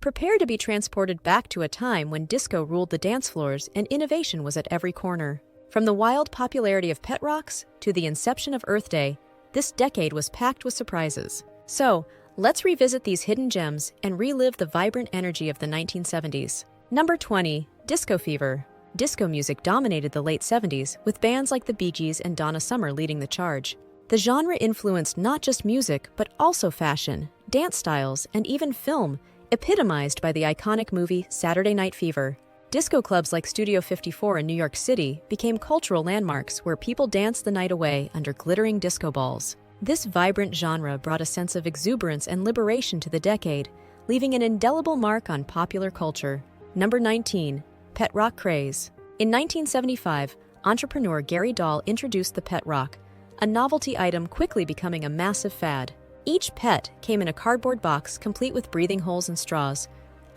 Prepare to be transported back to a time when disco ruled the dance floors and innovation was at every corner. From the wild popularity of pet rocks to the inception of Earth Day, this decade was packed with surprises. So, let's revisit these hidden gems and relive the vibrant energy of the 1970s. Number 20. Disco Fever. Disco music dominated the late 70s, with bands like the Bee Gees and Donna Summer leading the charge. The genre influenced not just music, but also fashion, dance styles, and even film, epitomized by the iconic movie Saturday Night Fever. Disco clubs like Studio 54 in New York City became cultural landmarks where people danced the night away under glittering disco balls. This vibrant genre brought a sense of exuberance and liberation to the decade, leaving an indelible mark on popular culture. Number 19. Pet rock craze. In 1975, entrepreneur Gary Dahl introduced the pet rock, a novelty item quickly becoming a massive fad. Each pet came in a cardboard box complete with breathing holes and straws,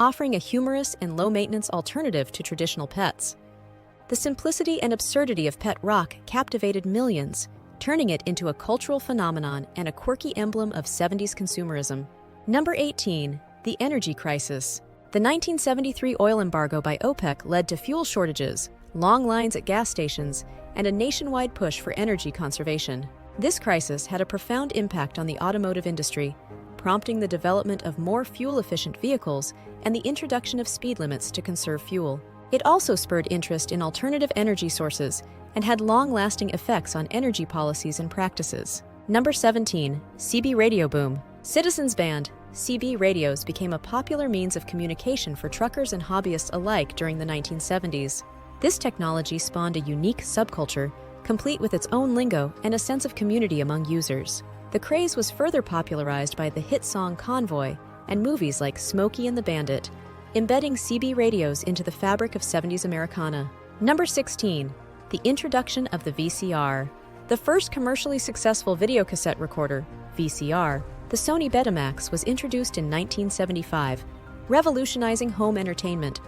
offering a humorous and low-maintenance alternative to traditional pets. The simplicity and absurdity of pet rock captivated millions, turning it into a cultural phenomenon and a quirky emblem of 70s consumerism. Number 18. The energy crisis. The 1973 oil embargo by OPEC led to fuel shortages, long lines at gas stations, and a nationwide push for energy conservation. This crisis had a profound impact on the automotive industry, prompting the development of more fuel-efficient vehicles and the introduction of speed limits to conserve fuel. It also spurred interest in alternative energy sources and had long-lasting effects on energy policies and practices. Number 17. CB radio boom. Citizens band CB radios became a popular means of communication for truckers and hobbyists alike during the 1970s. This technology spawned a unique subculture, complete with its own lingo and a sense of community among users. The craze was further popularized by the hit song Convoy and movies like Smokey and the Bandit, embedding CB radios into the fabric of 70s Americana. Number 16. The introduction of the VCR. The first commercially successful videocassette recorder, VCR, the Sony Betamax, was introduced in 1975, revolutionizing home entertainment.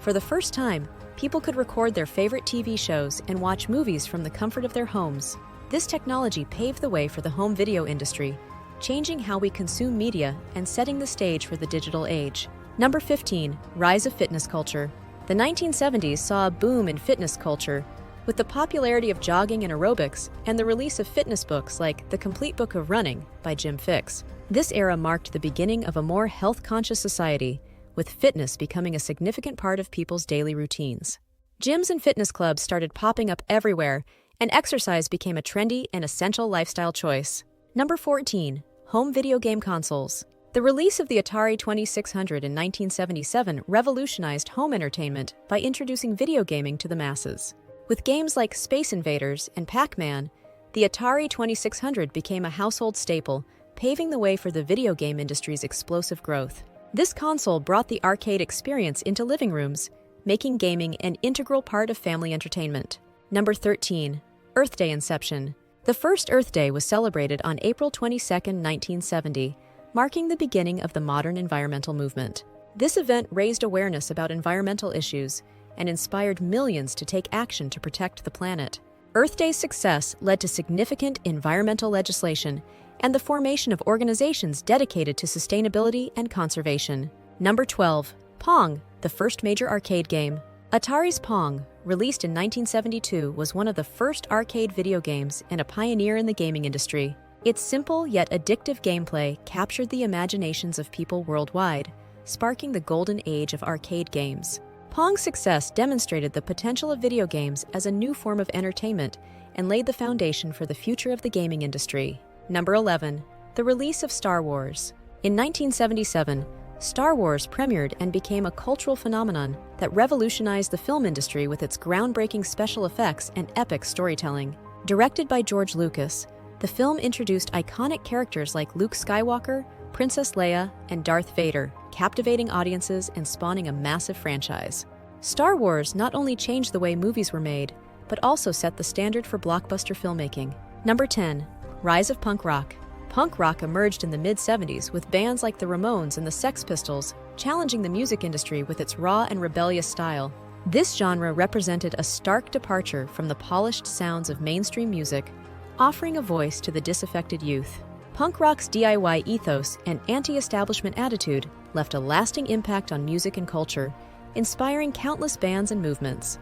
For the first time, people could record their favorite TV shows and watch movies from the comfort of their homes. This technology paved the way for the home video industry, changing how we consume media and setting the stage for the digital age. Number 15. Rise of fitness culture. The 1970s saw a boom in fitness culture, with the popularity of jogging and aerobics and the release of fitness books like The Complete Book of Running by Jim Fixx. This era marked the beginning of a more health-conscious society, with fitness becoming a significant part of people's daily routines. Gyms and fitness clubs started popping up everywhere, and exercise became a trendy and essential lifestyle choice. Number 14. Home video game consoles. The release of the Atari 2600 in 1977 revolutionized home entertainment by introducing video gaming to the masses. With games like Space Invaders and Pac-Man, the Atari 2600 became a household staple, paving the way for the video game industry's explosive growth. This console brought the arcade experience into living rooms, making gaming an integral part of family entertainment. Number 13. Earth Day Inception. The first Earth Day was celebrated on April 22, 1970, marking the beginning of the modern environmental movement. This event raised awareness about environmental issues and inspired millions to take action to protect the planet. Earth Day's success led to significant environmental legislation and the formation of organizations dedicated to sustainability and conservation. Number 12. Pong, the first major arcade game. Atari's Pong, released in 1972, was one of the first arcade video games and a pioneer in the gaming industry. Its simple yet addictive gameplay captured the imaginations of people worldwide, sparking the golden age of arcade games. Pong's success demonstrated the potential of video games as a new form of entertainment and laid the foundation for the future of the gaming industry. Number 11. The release of Star Wars. In 1977, Star Wars premiered and became a cultural phenomenon that revolutionized the film industry with its groundbreaking special effects and epic storytelling. Directed by George Lucas, the film introduced iconic characters like Luke Skywalker, Princess Leia, and Darth Vader, captivating audiences and spawning a massive franchise. Star Wars not only changed the way movies were made, but also set the standard for blockbuster filmmaking. Number 10. Rise of punk rock. Punk rock emerged in the mid-70s with bands like the Ramones and the Sex Pistols, challenging the music industry with its raw and rebellious style. This genre represented a stark departure from the polished sounds of mainstream music, offering a voice to the disaffected youth. Punk rock's DIY ethos and anti-establishment attitude left a lasting impact on music and culture, inspiring countless bands and movements.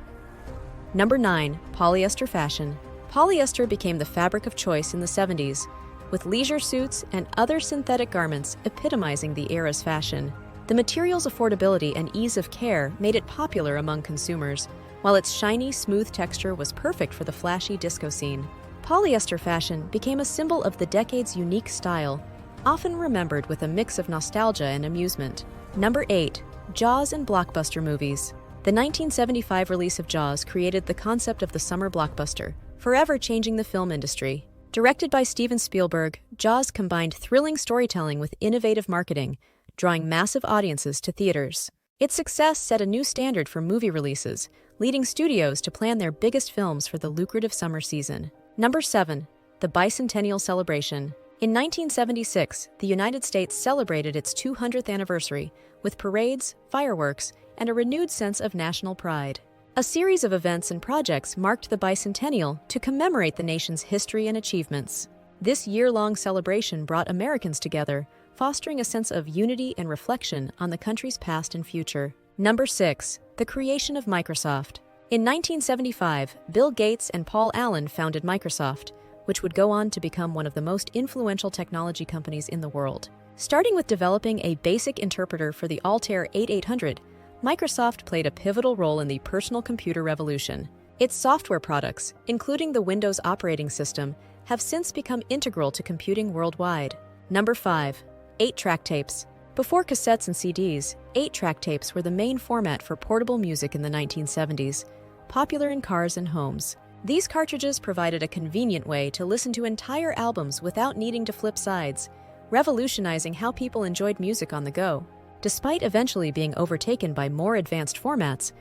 Number 9. Polyester Fashion. Polyester became the fabric of choice in the 70s, with leisure suits and other synthetic garments epitomizing the era's fashion. The material's affordability and ease of care made it popular among consumers, while its shiny, smooth texture was perfect for the flashy disco scene. Polyester fashion became a symbol of the decade's unique style, often remembered with a mix of nostalgia and amusement. Number 8. Jaws and Blockbuster movies. The 1975 release of Jaws created the concept of the summer blockbuster, forever changing the film industry. Directed by Steven Spielberg, Jaws combined thrilling storytelling with innovative marketing, drawing massive audiences to theaters. Its success set a new standard for movie releases, leading studios to plan their biggest films for the lucrative summer season. Number 7. The Bicentennial Celebration. In 1976, the United States celebrated its 200th anniversary with parades, fireworks, and a renewed sense of national pride. A series of events and projects marked the bicentennial to commemorate the nation's history and achievements. This year-long celebration brought Americans together, fostering a sense of unity and reflection on the country's past and future. Number 6. The creation of Microsoft. In 1975, Bill Gates and Paul Allen founded Microsoft, which would go on to become one of the most influential technology companies in the world. Starting with developing a basic interpreter for the Altair 8800, Microsoft played a pivotal role in the personal computer revolution. Its software products, including the Windows operating system, have since become integral to computing worldwide. Number 5. 8-track tapes. Before cassettes and CDs, 8-track tapes were the main format for portable music in the 1970s, popular in cars and homes. These cartridges provided a convenient way to listen to entire albums without needing to flip sides, revolutionizing how people enjoyed music on the go. Despite eventually being overtaken by more advanced formats,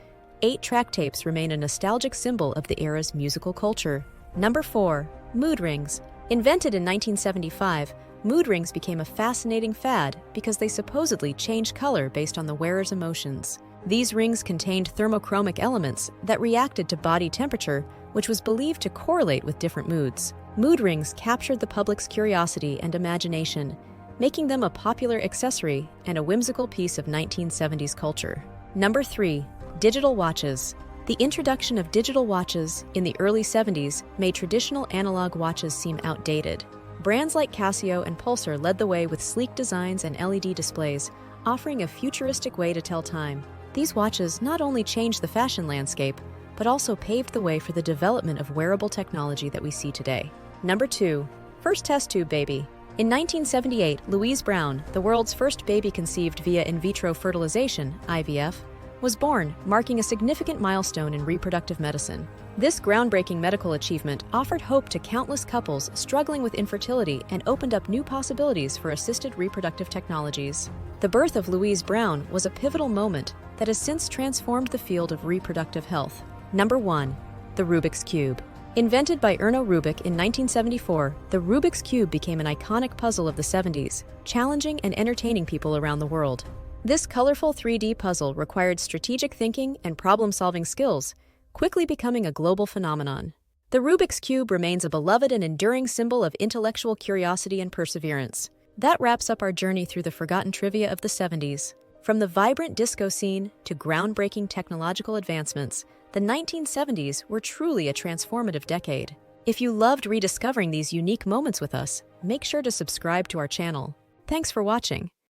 8-track tapes remain a nostalgic symbol of the era's musical culture. Number 4. Mood rings. Invented in 1975, mood rings became a fascinating fad because they supposedly changed color based on the wearer's emotions. These rings contained thermochromic elements that reacted to body temperature, which was believed to correlate with different moods. Mood rings captured the public's curiosity and imagination, making them a popular accessory and a whimsical piece of 1970s culture. Number 3. Digital watches. The introduction of digital watches in the early 70s made traditional analog watches seem outdated. Brands like Casio and Pulsar led the way with sleek designs and LED displays, offering a futuristic way to tell time. These watches not only changed the fashion landscape, but also paved the way for the development of wearable technology that we see today. Number 2. First test tube baby. In 1978, Louise Brown, the world's first baby conceived via in vitro fertilization, IVF, was born, marking a significant milestone in reproductive medicine. This groundbreaking medical achievement offered hope to countless couples struggling with infertility and opened up new possibilities for assisted reproductive technologies. The birth of Louise Brown was a pivotal moment that has since transformed the field of reproductive health. Number 1. The Rubik's Cube. Invented by Erno Rubik in 1974, the Rubik's Cube became an iconic puzzle of the 70s, challenging and entertaining people around the world. This colorful 3D puzzle required strategic thinking and problem-solving skills, quickly becoming a global phenomenon. The Rubik's Cube remains a beloved and enduring symbol of intellectual curiosity and perseverance. That wraps up our journey through the forgotten trivia of the 70s. From the vibrant disco scene to groundbreaking technological advancements, the 1970s were truly a transformative decade. If you loved rediscovering these unique moments with us, make sure to subscribe to our channel. Thanks for watching.